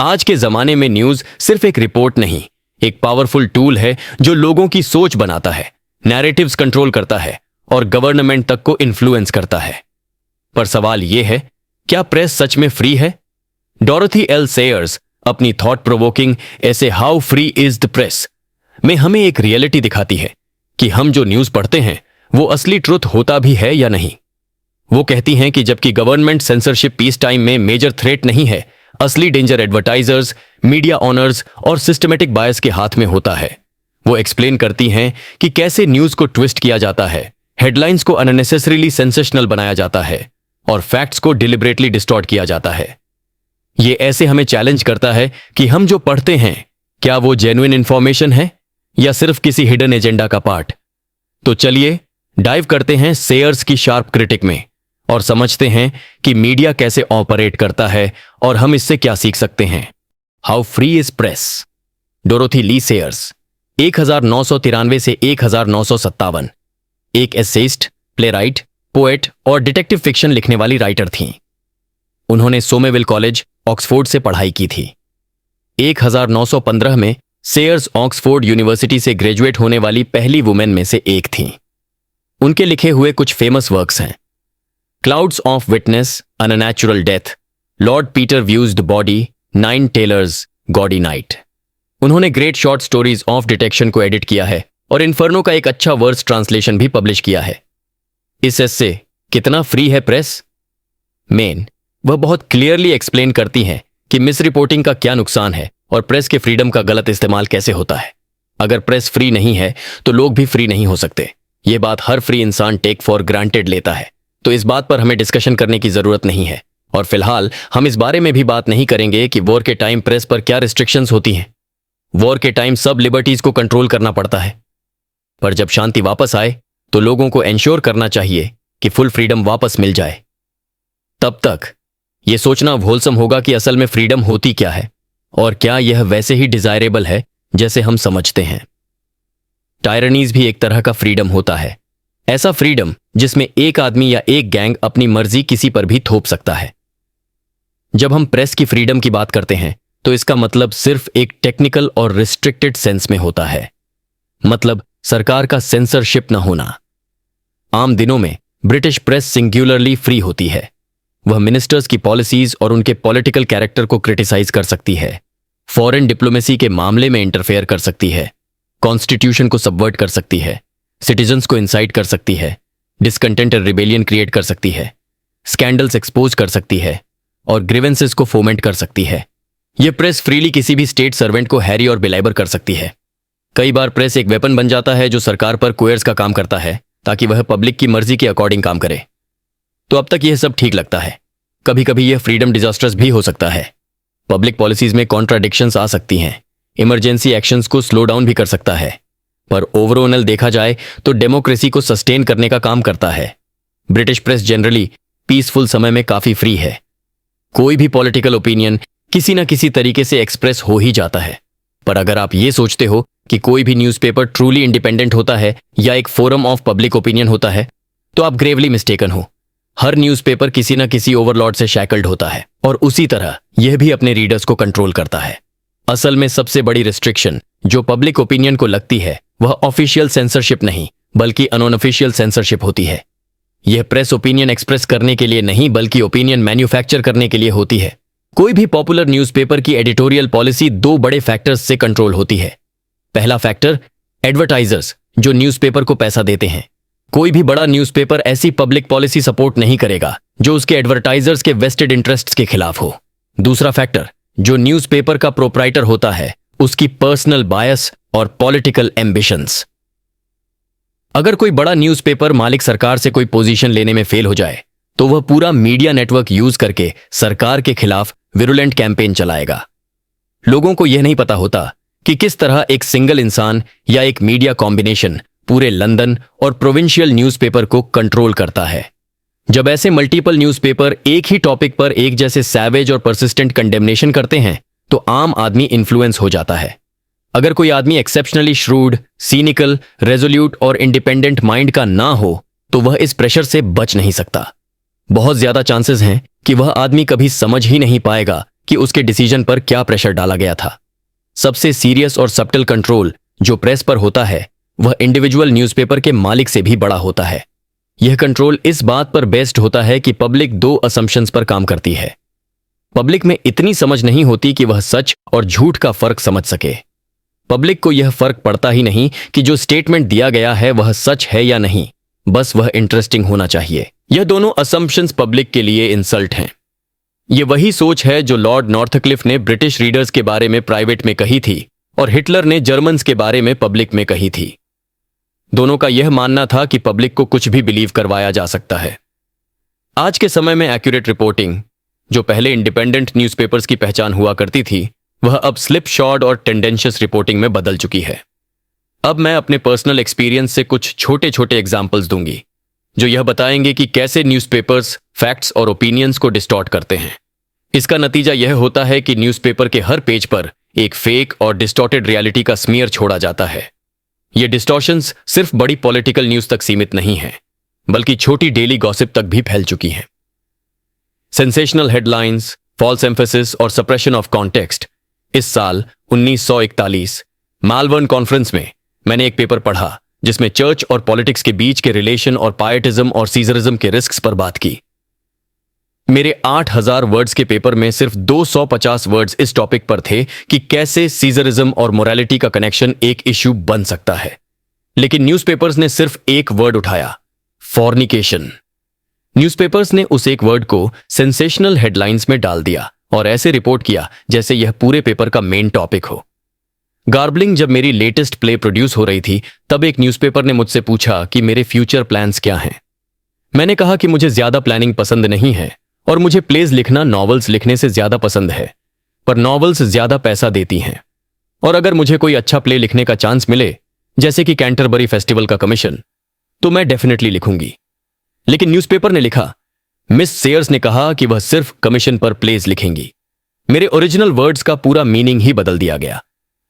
आज के जमाने में न्यूज सिर्फ एक रिपोर्ट नहीं, एक पावरफुल टूल है जो लोगों की सोच बनाता है, नैरेटिव्स कंट्रोल करता है और गवर्नमेंट तक को इन्फ्लुएंस करता है। पर सवाल यह है, क्या प्रेस सच में फ्री है? डोरोथी एल सेयर्स अपनी थॉट प्रोवोकिंग ऐसे how free is the press में हमें एक रियलिटी दिखाती है कि हम जो न्यूज पढ़ते हैं वो असली ट्रुथ होता भी है या नहीं। वो कहती हैं कि जबकि गवर्नमेंट सेंसरशिप पीस टाइम में मेजर थ्रेट नहीं है, असली डेंजर एडवर्टाइजर्स, मीडिया ऑनर्स और सिस्टमेटिक बायस के हाथ में होता है। वो एक्सप्लेन करती हैं कि कैसे न्यूज को ट्विस्ट किया जाता है, हेडलाइंस को अननेसेसरीली सेंसेशनल बनाया जाता है और फैक्ट्स को डिलिबरेटली डिस्टॉर्ट किया जाता है। ये ऐसे हमें चैलेंज करता है कि हम जो पढ़ते हैं क्या वो जेन्युइन इंफॉर्मेशन है या सिर्फ किसी हिडन एजेंडा का पार्ट। तो चलिए डाइव करते हैं सेयर्स की शार्प क्रिटिक में और समझते हैं कि मीडिया कैसे ऑपरेट करता है और हम इससे क्या सीख सकते हैं। How free is press. Dorothy Leigh Sayers 1993 से 1957 एक एसेइस्ट, प्लेराइट, पोएट और डिटेक्टिव फिक्शन लिखने वाली राइटर थीं। उन्होंने सोमेविल कॉलेज, ऑक्सफोर्ड से पढ़ाई की थी। 1915 में सेयर्स ऑक्सफोर्ड यूनिवर्सिटी से ग्रेजुएट होने वाली पहली वुमेन में से एक थीं। उनके लिखे हुए कुछ फेमस वर्क्स हैं: clouds of witness, an unnatural death, Lord Peter views the body, 9 tailors, gaudy night. उन्होंने great short stories of detection को एडिट किया है और इन्फर्नो का एक अच्छा वर्स ट्रांसलेशन भी पब्लिश किया है। इस एस्से कितना फ्री है प्रेस मेन, वह बहुत क्लियरली एक्सप्लेन करती हैं कि मिस रिपोर्टिंग का क्या नुकसान है और प्रेस के फ्रीडम का गलत इस्तेमाल कैसे होता है। अगर प्रेस फ्री नहीं है तो लोग भी फ्री नहीं हो सकते। यह बात हर फ्री इंसान टेक फॉर ग्रांटेड लेता है, तो इस बात पर हमें डिस्कशन करने की जरूरत नहीं है। और फिलहाल हम इस बारे में भी बात नहीं करेंगे कि वॉर के टाइम प्रेस पर क्या रिस्ट्रिक्शंस होती हैं। वॉर के टाइम सब लिबर्टीज को कंट्रोल करना पड़ता है, पर जब शांति वापस आए तो लोगों को एंश्योर करना चाहिए कि फुल फ्रीडम वापस मिल जाए। तब तक यह सोचना व्होलसम होगा कि असल में फ्रीडम होती क्या है और क्या यह वैसे ही डिजायरेबल है जैसे हम समझते हैं। टायरनीज भी एक तरह का फ्रीडम होता है, ऐसा फ्रीडम जिसमें एक आदमी या एक गैंग अपनी मर्जी किसी पर भी थोप सकता है। जब हम प्रेस की फ्रीडम की बात करते हैं तो इसका मतलब सिर्फ एक टेक्निकल और रिस्ट्रिक्टेड सेंस में होता है, मतलब सरकार का सेंसरशिप न होना। आम दिनों में ब्रिटिश प्रेस सिंगुलरली फ्री होती है। वह मिनिस्टर्स की पॉलिसीज और उनके पॉलिटिकल कैरेक्टर को क्रिटिसाइज कर सकती है, फॉरेन डिप्लोमेसी के मामले में इंटरफेयर कर सकती है, कॉन्स्टिट्यूशन को सबवर्ट कर सकती है, सिटीजन्स को इंसाइट कर सकती है, डिसकंटेंट और रिबेलियन क्रिएट कर सकती है, स्कैंडल्स एक्सपोज कर सकती है और ग्रीवेंसेस को फोमेंट कर सकती है। यह प्रेस फ्रीली किसी भी स्टेट सर्वेंट को हैरी और बिलाइबर कर सकती है। कई बार प्रेस एक वेपन बन जाता है जो सरकार पर कोयर्स का काम करता है ताकि वह पब्लिक की मर्जी के अकॉर्डिंग काम करे। तो अब तक यह सब ठीक लगता है। कभी कभी यह फ्रीडम डिजास्टर्स भी हो सकता है। पब्लिक पॉलिसीज में कॉन्ट्राडिक्शंस आ सकती हैं, इमरजेंसी एक्शंस को स्लो डाउन भी कर सकता है, पर ओवरऑल देखा जाए तो डेमोक्रेसी को सस्टेन करने का काम करता है। ब्रिटिश प्रेस जनरली पीसफुल समय में काफी फ्री है। कोई भी पॉलिटिकल ओपिनियन किसी ना किसी तरीके से एक्सप्रेस हो ही जाता है। पर अगर आप ये सोचते हो कि कोई भी न्यूज़पेपर ट्रूली इंडिपेंडेंट होता है या एक फोरम ऑफ पब्लिक ओपिनियन होता है, तो आप ग्रेवली मिस्टेकन हो। हर न्यूज़पेपर किसी ना किसी ओवरलॉर्ड से शैकल्ड होता है और उसी तरह यह भी अपने रीडर्स को कंट्रोल करता है। असल में सबसे बड़ी रिस्ट्रिक्शन जो पब्लिक ओपिनियन को लगती है वह ऑफिशियल सेंसरशिप नहीं बल्कि अनऑफिशियल सेंसरशिप होती है। यह प्रेस ओपिनियन एक्सप्रेस करने के लिए नहीं बल्कि ओपिनियन मैन्युफैक्चर करने के लिए होती है। कोई भी पॉपुलर न्यूज़पेपर की एडिटोरियल पॉलिसी 2 बड़े फैक्टर्स से कंट्रोल होती है। पहला फैक्टर एडवर्टाइजर्स जो न्यूज़पेपर को पैसा देते हैं। कोई भी बड़ा न्यूज़पेपर ऐसी पब्लिक पॉलिसी सपोर्ट नहीं करेगा जो उसके एडवर्टाइजर्स के वेस्टेड इंटरेस्ट्स के खिलाफ हो। दूसरा फैक्टर जो न्यूज़पेपर का प्रोप्राइटर होता है, उसकी पर्सनल बायस और पॉलिटिकल एम्बिशंस। अगर कोई बड़ा न्यूज़पेपर मालिक सरकार से कोई पोजीशन लेने में फेल हो जाए तो वह पूरा मीडिया नेटवर्क यूज करके सरकार के खिलाफ विरुलेंट कैंपेन चलाएगा। लोगों को यह नहीं पता होता कि किस तरह एक सिंगल इंसान या एक मीडिया कॉम्बिनेशन पूरे लंदन और प्रोविंशियल न्यूज़पेपर को कंट्रोल करता है। जब ऐसे मल्टीपल न्यूज़पेपर एक ही टॉपिक पर एक जैसे सैवेज और परसिस्टेंट कंडेमनेशन करते हैं तो आम आदमी इन्फ्लुएंस हो जाता है। अगर कोई आदमी एक्सेप्शनली श्रूड, सीनिकल, रेजोल्यूट और इंडिपेंडेंट माइंड का ना हो तो वह इस प्रेशर से बच नहीं सकता। बहुत ज्यादा चांसेस हैं कि वह आदमी कभी समझ ही नहीं पाएगा कि उसके डिसीजन पर क्या प्रेशर डाला गया था। सबसे सीरियस और सब्टल कंट्रोल जो प्रेस पर होता है वह इंडिविजुअल न्यूज़पेपर के मालिक से भी बड़ा होता है। यह कंट्रोल इस बात पर बेस्ड होता है कि पब्लिक दो असम्पशंस पर काम करती है। पब्लिक में इतनी समझ नहीं होती कि वह सच और झूठ का फर्क समझ सके। पब्लिक को यह फर्क पड़ता ही नहीं कि जो स्टेटमेंट दिया गया है वह सच है या नहीं, बस वह इंटरेस्टिंग होना चाहिए। यह दोनों असम्पशंस पब्लिक के लिए इंसल्ट हैं। यह वही सोच है जो लॉर्ड नॉर्थक्लिफ ने ब्रिटिश रीडर्स के बारे में प्राइवेट में कही थी और हिटलर ने जर्मन्स के बारे में पब्लिक में कही थी। दोनों का यह मानना था कि पब्लिक को कुछ भी बिलीव करवाया जा सकता है। आज के समय में एक्यूरेट रिपोर्टिंग, जो पहले इंडिपेंडेंट न्यूज़पेपर्स की पहचान हुआ करती थी, वह अब स्लिप शॉर्ड और टेंडेंशियस रिपोर्टिंग में बदल चुकी है। अब मैं अपने पर्सनल एक्सपीरियंस से कुछ छोटे छोटे एग्जाम्पल्स दूंगी जो यह बताएंगे कि कैसे न्यूज़पेपर्स फैक्ट्स और ओपिनियंस को डिस्टॉर्ट करते हैं। इसका नतीजा यह होता है कि न्यूज़पेपर के हर पेज पर एक फेक और डिस्टॉर्टेड रियलिटी का स्मीयर छोड़ा जाता है। ये डिस्टॉर्शंस सिर्फ बड़ी पॉलिटिकल न्यूज तक सीमित नहीं है, बल्कि छोटी डेली गॉसिप तक भी फैल चुकी हैं। सेंसेशनल हेडलाइंस, फॉल्स एम्फेसिस और सप्रेशन ऑफ कॉन्टेक्स्ट। इस साल 1941 मालवर्न कॉन्फ्रेंस में मैंने एक पेपर पढ़ा जिसमें चर्च और पॉलिटिक्स के बीच के रिलेशन और पायटिज्म और सीजरिज्म के रिस्क्स पर बात की। मेरे 8000 वर्ड्स के पेपर में सिर्फ 250 वर्ड्स इस टॉपिक पर थे कि कैसे सीजरिज्म और मोरालिटी का कनेक्शन एक इश्यू बन सकता है। लेकिन न्यूज़पेपर्स ने सिर्फ एक वर्ड उठाया, फॉर्निकेशन। न्यूज़पेपर्स ने उस एक वर्ड को सेंसेशनल हेडलाइंस में डाल दिया और ऐसे रिपोर्ट किया जैसे यह पूरे पेपर का मेन टॉपिक हो। गार्बलिंग जब मेरी लेटेस्ट प्ले प्रोड्यूस हो रही थी, तब एक न्यूज़पेपर ने मुझसे पूछा कि मेरे फ्यूचर प्लान्स क्या हैं। मैंने कहा कि मुझे ज्यादा प्लानिंग पसंद नहीं है और मुझे प्लेज लिखना नॉवेल्स लिखने से ज्यादा पसंद है, पर नॉवेल्स ज्यादा पैसा देती हैं। और अगर मुझे कोई अच्छा प्ले लिखने का चांस मिले, जैसे कि कैंटरबरी फेस्टिवल का कमीशन, तो मैं डेफिनेटली लिखूंगी। लेकिन न्यूज़पेपर ने लिखा, मिस सेयर्स ने कहा कि वह सिर्फ कमीशन पर प्लेज लिखेंगी। मेरे ओरिजिनल वर्ड्स का पूरा मीनिंग ही बदल दिया गया।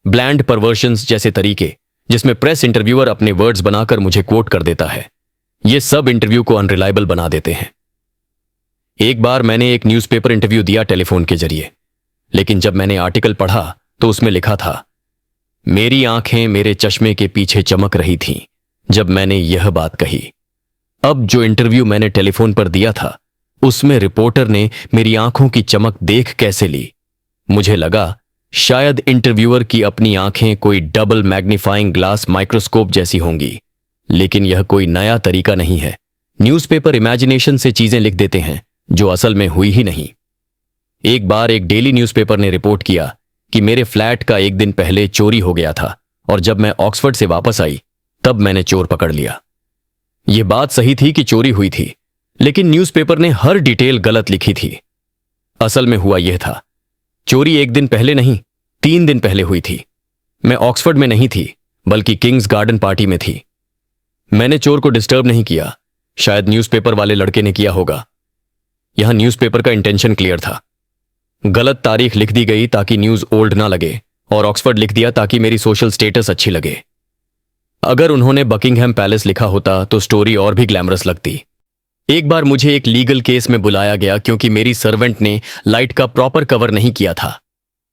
ब्लैंड परवर्शंस जैसे तरीके जिसमें प्रेस इंटरव्यूअर अपने वर्ड्स बनाकर मुझे कोट कर देता है, ये सब इंटरव्यू को अनरिलायबल बना देते हैं। एक बार मैंने एक न्यूज़पेपर इंटरव्यू दिया टेलीफोन के जरिए, लेकिन जब मैंने आर्टिकल पढ़ा तो उसमें लिखा था, मेरी आंखें मेरे चश्मे के पीछे चमक रही थीं जब मैंने यह बात कही। अब जो इंटरव्यू मैंने टेलीफोन पर दिया था, उसमें रिपोर्टर ने मेरी आंखों की चमक देख कैसे ली। मुझे लगा शायद इंटरव्यूअर की अपनी आंखें कोई डबल मैग्नीफाइंग ग्लास माइक्रोस्कोप जैसी होंगी, लेकिन यह कोई नया तरीका नहीं है। न्यूज़पेपर इमेजिनेशन से चीजें लिख देते हैं जो असल में हुई ही नहीं। एक बार एक डेली न्यूज़पेपर ने रिपोर्ट किया कि मेरे फ्लैट का एक दिन पहले चोरी हो गया था और जब मैं ऑक्सफोर्ड से वापस आई तब मैंने चोर पकड़ लिया। यह बात सही थी कि चोरी हुई थी, लेकिन न्यूज़पेपर ने हर डिटेल गलत लिखी थी। असल में हुआ यह था, चोरी एक दिन पहले नहीं 3 दिन पहले हुई थी। मैं ऑक्सफोर्ड में नहीं थी, बल्कि किंग्स गार्डन पार्टी में थी। मैंने चोर को डिस्टर्ब नहीं किया, शायद न्यूज़पेपर वाले लड़के ने किया होगा। यहां न्यूज़पेपर का इंटेंशन क्लियर था। गलत तारीख लिख दी गई ताकि न्यूज ओल्ड ना लगे, और ऑक्सफोर्ड लिख दिया ताकि मेरी सोशल स्टेटस अच्छी लगे। अगर उन्होंने बकिंगहैम पैलेस लिखा होता तो स्टोरी और भी ग्लैमरस लगती। एक बार मुझे एक लीगल केस में बुलाया गया क्योंकि मेरी सर्वेंट ने लाइट का प्रॉपर कवर नहीं किया था।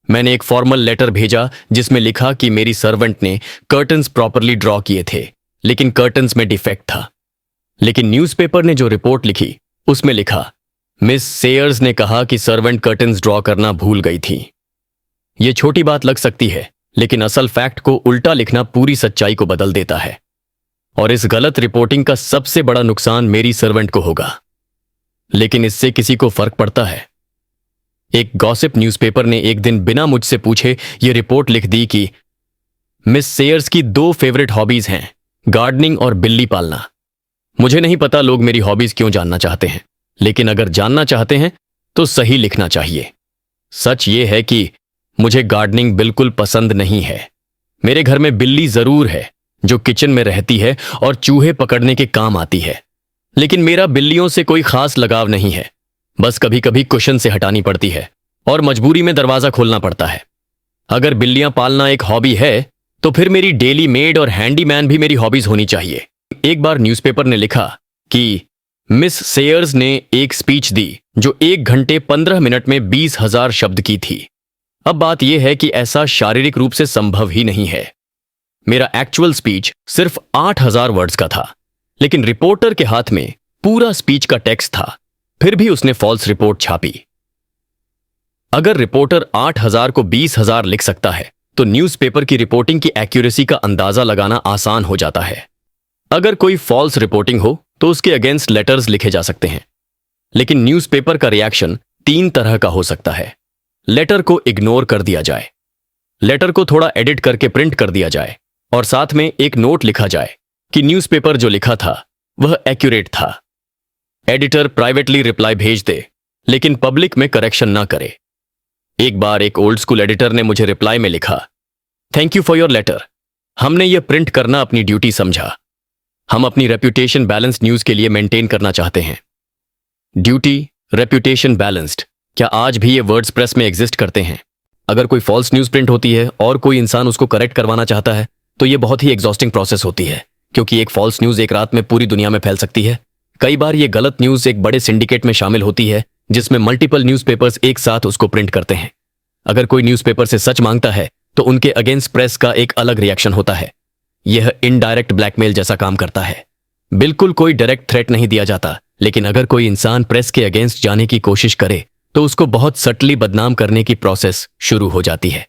मैंने एक फॉर्मल लेटर भेजा जिसमें लिखा कि मेरी सर्वेंट ने कर्टन्स प्रॉपरली ड्रॉ किए थे, लेकिन कर्टन्स में डिफेक्ट था। लेकिन न्यूज़पेपर ने जो रिपोर्ट लिखी उसमें लिखा, मिस सेयर्स ने कहा कि सर्वेंट कर्टन्स ड्रॉ करना भूल गई थी। यह छोटी बात लग सकती है, लेकिन असल फैक्ट को उल्टा लिखना पूरी सच्चाई को बदल देता है। और इस गलत रिपोर्टिंग का सबसे बड़ा नुकसान मेरी सर्वेंट को होगा, लेकिन इससे किसी को फर्क पड़ता है। एक गॉसिप न्यूज़पेपर ने एक दिन बिना मुझसे पूछे यह रिपोर्ट लिख दी कि मिस सेयर्स की 2 फेवरेट हॉबीज हैं, गार्डनिंग और बिल्ली पालना। मुझे नहीं पता लोग मेरी हॉबीज क्यों जानना चाहते हैं, लेकिन अगर जानना चाहते हैं तो सही लिखना चाहिए। सच यह है कि मुझे गार्डनिंग बिल्कुल पसंद नहीं है। मेरे घर में बिल्ली जरूर है जो किचन में रहती है और चूहे पकड़ने के काम आती है, लेकिन मेरा बिल्लियों से कोई खास लगाव नहीं है। बस कभी कभी कुशन से हटानी पड़ती है और मजबूरी में दरवाजा खोलना पड़ता है। अगर बिल्लियां पालना एक हॉबी है तो फिर मेरी डेली मेड और हैंडीमैन भी मेरी हॉबीज होनी चाहिए। एक बार न्यूज़पेपर ने लिखा कि मिस सेयर्स ने एक स्पीच दी जो 1 घंटे 15 मिनट में 20,000 शब्द की थी। अब बात यह है कि ऐसा शारीरिक रूप से संभव ही नहीं है। मेरा एक्चुअल स्पीच सिर्फ 8,000 वर्ड्स का था, लेकिन रिपोर्टर के हाथ में पूरा स्पीच का टेक्स्ट था, फिर भी उसने फॉल्स रिपोर्ट छापी। अगर रिपोर्टर 8,000 को 20,000 लिख सकता है तो न्यूज़पेपर की रिपोर्टिंग की एक्यूरेसी का अंदाजा लगाना आसान हो जाता है। अगर कोई फॉल्स रिपोर्टिंग हो तो उसके अगेंस्ट लेटर्स लिखे जा सकते हैं, लेकिन न्यूज़पेपर का रिएक्शन 3 तरह का हो सकता है। लेटर को इग्नोर कर दिया जाए, लेटर को थोड़ा एडिट करके प्रिंट कर दिया जाए और साथ में एक नोट लिखा जाए कि न्यूज़पेपर जो लिखा था वह एक्यूरेट था। एडिटर प्राइवेटली रिप्लाई भेज दे, लेकिन पब्लिक में करेक्शन ना करे। एक बार एक ओल्ड स्कूल एडिटर ने मुझे रिप्लाई में लिखा, thank you for your letter, हमने यह प्रिंट करना अपनी ड्यूटी समझा। हम अपनी रेप्यूटेशन बैलेंस्ड न्यूज के लिए मेंटेन करना चाहते हैं। ड्यूटी, रेप्यूटेशन बैलेंस्ड, क्या आज भी ये वर्ड्स प्रेस में एग्जिस्ट करते हैं? अगर कोई फॉल्स न्यूज प्रिंट होती है और कोई इंसान उसको करेक्ट करवाना चाहता है तो ये बहुत ही एग्जॉस्टिंग प्रोसेस होती है, क्योंकि एक फॉल्स न्यूज एक रात में पूरी दुनिया में फैल सकती है। कई बार ये गलत न्यूज एक बड़े सिंडिकेट में शामिल होती है जिसमें मल्टीपल न्यूज़पेपर्स एक साथ उसको प्रिंट करते हैं। अगर कोई न्यूज़पेपर से सच मांगता है तो उनके अगेंस्ट प्रेस का एक अलग रिएक्शन होता है। यह इनडायरेक्ट ब्लैकमेल जैसा काम करता है। बिल्कुल कोई डायरेक्ट थ्रेट नहीं दिया जाता, लेकिन अगर कोई इंसान प्रेस के अगेंस्ट जाने की कोशिश करे तो उसको बहुत सटली बदनाम करने की प्रोसेस शुरू हो जाती है।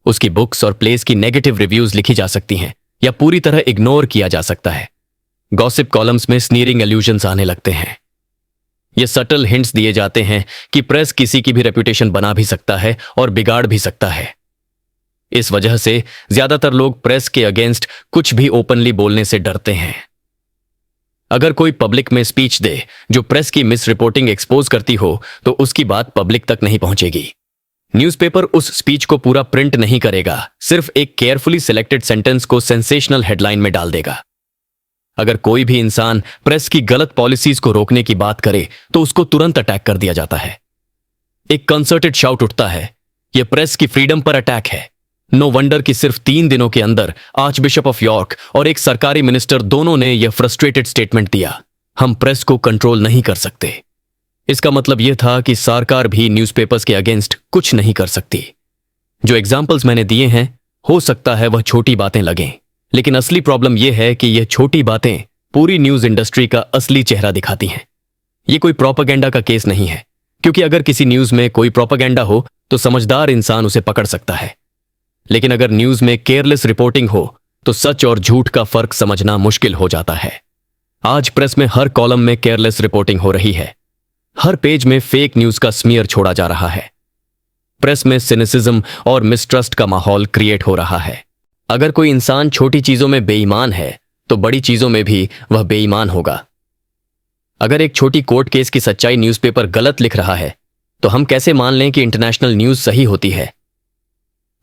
उसकी बुक्स और प्लेस की नेगेटिव रिव्यूज लिखी जा सकती हैं या पूरी तरह इग्नोर किया जा सकता है। गॉसिप कॉलम्स में स्नीरिंग एल्यूजन्स आने लगते हैं। ये सटल हिंट्स दिए जाते हैं कि प्रेस किसी की भी रेपुटेशन बना भी सकता है और बिगाड़ भी सकता है। इस वजह से ज्यादातर लोग प्रेस के अगेंस्ट कुछ भी ओपनली बोलने से डरते हैं। अगर कोई पब्लिक में स्पीच दे जो प्रेस की मिस रिपोर्टिंग एक्सपोज करती हो तो उसकी बात पब्लिक तक नहीं पहुंचेगी। न्यूज़पेपर उस स्पीच को पूरा प्रिंट नहीं करेगा, सिर्फ एक केयरफुली सिलेक्टेड सेंटेंस को सेंसेशनल हेडलाइन में डाल देगा। अगर कोई भी इंसान प्रेस की गलत पॉलिसीज को रोकने की बात करे तो उसको तुरंत अटैक कर दिया जाता है। एक कंसर्टेड शाउट उठता है, यह प्रेस की फ्रीडम पर अटैक है। नो वंडर कि सिर्फ 3 दिनों के अंदर आर्च बिशप ऑफ यॉर्क और एक सरकारी मिनिस्टर दोनों ने यह फ्रस्ट्रेटेड स्टेटमेंट दिया, हम प्रेस को कंट्रोल नहीं कर सकते। इसका मतलब यह था कि सरकार भी न्यूज़पेपर्स के अगेंस्ट कुछ नहीं कर सकती। जो एग्जाम्पल्स मैंने दिए हैं हो सकता है वह छोटी बातें लगें, लेकिन असली प्रॉब्लम यह है कि यह छोटी बातें पूरी न्यूज इंडस्ट्री का असली चेहरा दिखाती हैं। यह कोई प्रोपेगेंडा का केस नहीं है, क्योंकि अगर किसी न्यूज में कोई प्रोपेगेंडा हो तो समझदार इंसान उसे पकड़ सकता है, लेकिन अगर न्यूज में केयरलेस रिपोर्टिंग हो तो सच और झूठ का फर्क समझना मुश्किल हो जाता है। आज प्रेस में हर कॉलम में केयरलेस रिपोर्टिंग हो रही है, हर पेज में फेक न्यूज का स्मीयर छोड़ा जा रहा है। प्रेस में सिनिसिज्म और मिसट्रस्ट का माहौल क्रिएट हो रहा है। अगर कोई इंसान छोटी चीजों में बेईमान है तो बड़ी चीजों में भी वह बेईमान होगा। अगर एक छोटी कोर्ट केस की सच्चाई न्यूज़पेपर गलत लिख रहा है तो हम कैसे मान लें कि इंटरनेशनल न्यूज सही होती है?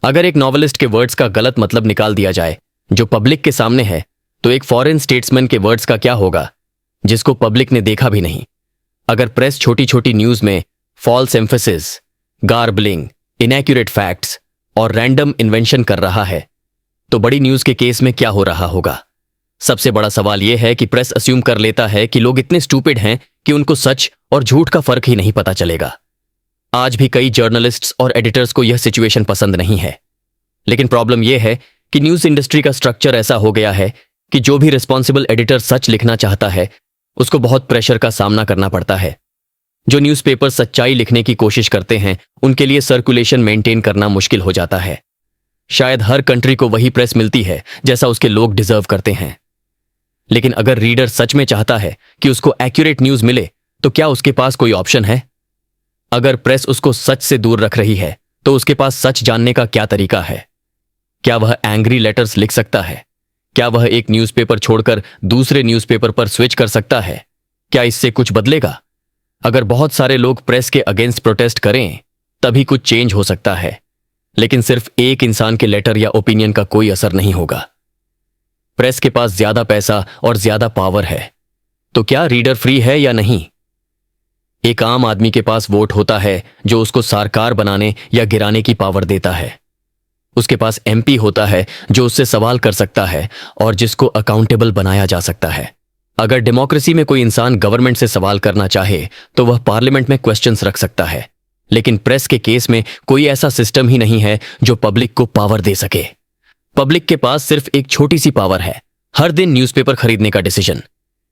अगर एक नॉवेलिस्ट के वर्ड्स का गलत मतलब निकाल दिया जाए जो पब्लिक के सामने है, तो एक फॉरेन स्टेट्समैन के वर्ड्स का क्या होगा जिसको पब्लिक ने देखा भी नहीं? अगर प्रेस छोटी छोटी न्यूज में फॉल्स एम्फेसिस, गार्बलिंग, इनएक्यूरेट फैक्ट्स और रैंडम इन्वेंशन कर रहा है तो बड़ी न्यूज के केस में क्या हो रहा होगा? सबसे बड़ा सवाल यह है कि प्रेस अस्यूम कर लेता है कि लोग इतने स्टूपिड हैं कि उनको सच और झूठ का फर्क ही नहीं पता चलेगा। आज भी कई जर्नलिस्ट्स और एडिटर्स को यह सिचुएशन पसंद नहीं है, लेकिन प्रॉब्लम यह है कि न्यूज इंडस्ट्री का स्ट्रक्चर ऐसा हो गया है कि जो भी रिस्पॉन्सिबल एडिटर सच लिखना चाहता है उसको बहुत प्रेशर का सामना करना पड़ता है। जो न्यूज़पेपर सच्चाई लिखने की कोशिश करते हैं उनके लिए सर्कुलेशन मेंटेन करना मुश्किल हो जाता है। शायद हर कंट्री को वही प्रेस मिलती है जैसा उसके लोग डिजर्व करते हैं, लेकिन अगर रीडर सच में चाहता है कि उसको एक्यूरेट न्यूज मिले तो क्या उसके पास कोई ऑप्शन है? अगर प्रेस उसको सच से दूर रख रही है तो उसके पास सच जानने का क्या तरीका है? क्या वह एंग्री लेटर्स लिख सकता है? क्या वह एक न्यूज़पेपर छोड़कर दूसरे न्यूज़पेपर पर स्विच कर सकता है? क्या इससे कुछ बदलेगा? अगर बहुत सारे लोग प्रेस के अगेंस्ट प्रोटेस्ट करें तभी कुछ चेंज हो सकता है, लेकिन सिर्फ एक इंसान के लेटर या ओपिनियन का कोई असर नहीं होगा। प्रेस के पास ज्यादा पैसा और ज्यादा पावर है, तो क्या रीडर फ्री है या नहीं? एक आम आदमी के पास वोट होता है जो उसको सरकार बनाने या गिराने की पावर देता है। उसके पास एमपी होता है जो उससे सवाल कर सकता है और जिसको अकाउंटेबल बनाया जा सकता है। अगर डेमोक्रेसी में कोई इंसान गवर्नमेंट से सवाल करना चाहे तो वह पार्लियामेंट में क्वेश्चंस रख सकता है, लेकिन प्रेस के केस में कोई ऐसा सिस्टम ही नहीं है जो पब्लिक को पावर दे सके। पब्लिक के पास सिर्फ एक छोटी सी पावर है, हर दिन न्यूज़पेपर खरीदने का डिसीजन।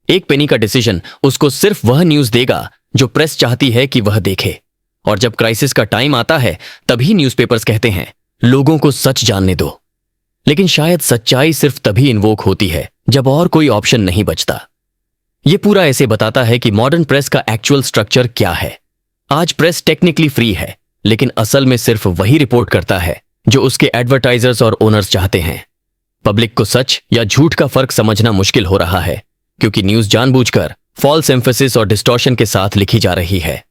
एक पेनी का डिसीजन उसको सिर्फ वह न्यूज़ देगा जो प्रेस चाहती है कि वह देखे। और जब क्राइसिस का टाइम आता है तभी न्यूज़पेपर्स कहते हैं लोगों को सच जानने दो। लेकिन शायद सच्चाई सिर्फ तभी इन्वोक होती है जब और कोई ऑप्शन नहीं बचता। यह पूरा ऐसे बताता है कि मॉडर्न प्रेस का एक्चुअल स्ट्रक्चर क्या है। आज प्रेस टेक्निकली फ्री है, लेकिन असल में सिर्फ वही रिपोर्ट करता है जो उसके एडवर्टाइजर्स और ओनर्स चाहते हैं। पब्लिक को सच या झूठ का फर्क समझना मुश्किल हो रहा है, क्योंकि न्यूज़ जानबूझकर फॉल्स एम्फेसिस और डिस्टॉर्शन के साथ लिखी जा रही है।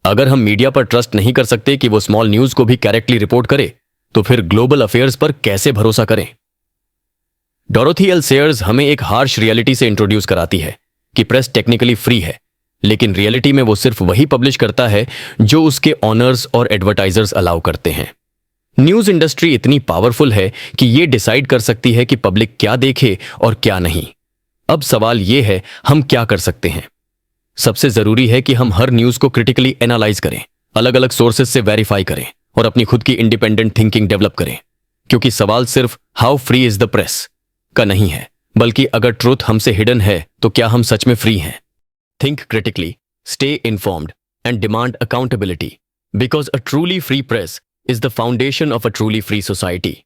अगर हम मीडिया पर ट्रस्ट नहीं कर सकते कि वो स्मॉल न्यूज़ को भी करेक्टली रिपोर्ट करे, तो फिर ग्लोबल अफेयर्स पर कैसे भरोसा करें? डोरोथी एल सेयर्स हमें एक हार्श रियलिटी से इंट्रोड्यूस कराती है कि प्रेस टेक्निकली फ्री है, लेकिन रियलिटी में वो सिर्फ वही पब्लिश करता है जो उसके ऑनर्स और एडवर्टाइजर्स अलाउ करते हैं। न्यूज़ इंडस्ट्री इतनी पावरफुल है कि ये डिसाइड कर सकती है कि पब्लिक क्या देखे और क्या नहीं। अब सवाल ये है, हम क्या कर सकते हैं? सबसे जरूरी है कि हम हर न्यूज़ को क्रिटिकली एनालाइज करें, अलग अलग सोर्सेज से वेरीफाई करें और अपनी खुद की इंडिपेंडेंट थिंकिंग डेवलप करें। क्योंकि सवाल सिर्फ how free is the press का नहीं है, बल्कि अगर ट्रूथ हमसे हिडन है तो क्या हम सच में फ्री हैं? Think critically, stay informed and demand accountability, because a truly free press is the foundation of a truly free society.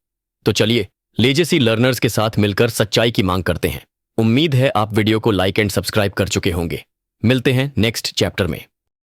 तो चलिए लेजेसी लर्नर्स के साथ मिलकर सच्चाई की मांग करते हैं। उम्मीद है आप वीडियो को लाइक एंड सब्सक्राइब कर चुके होंगे। मिलते हैं नेक्स्ट चैप्टर में।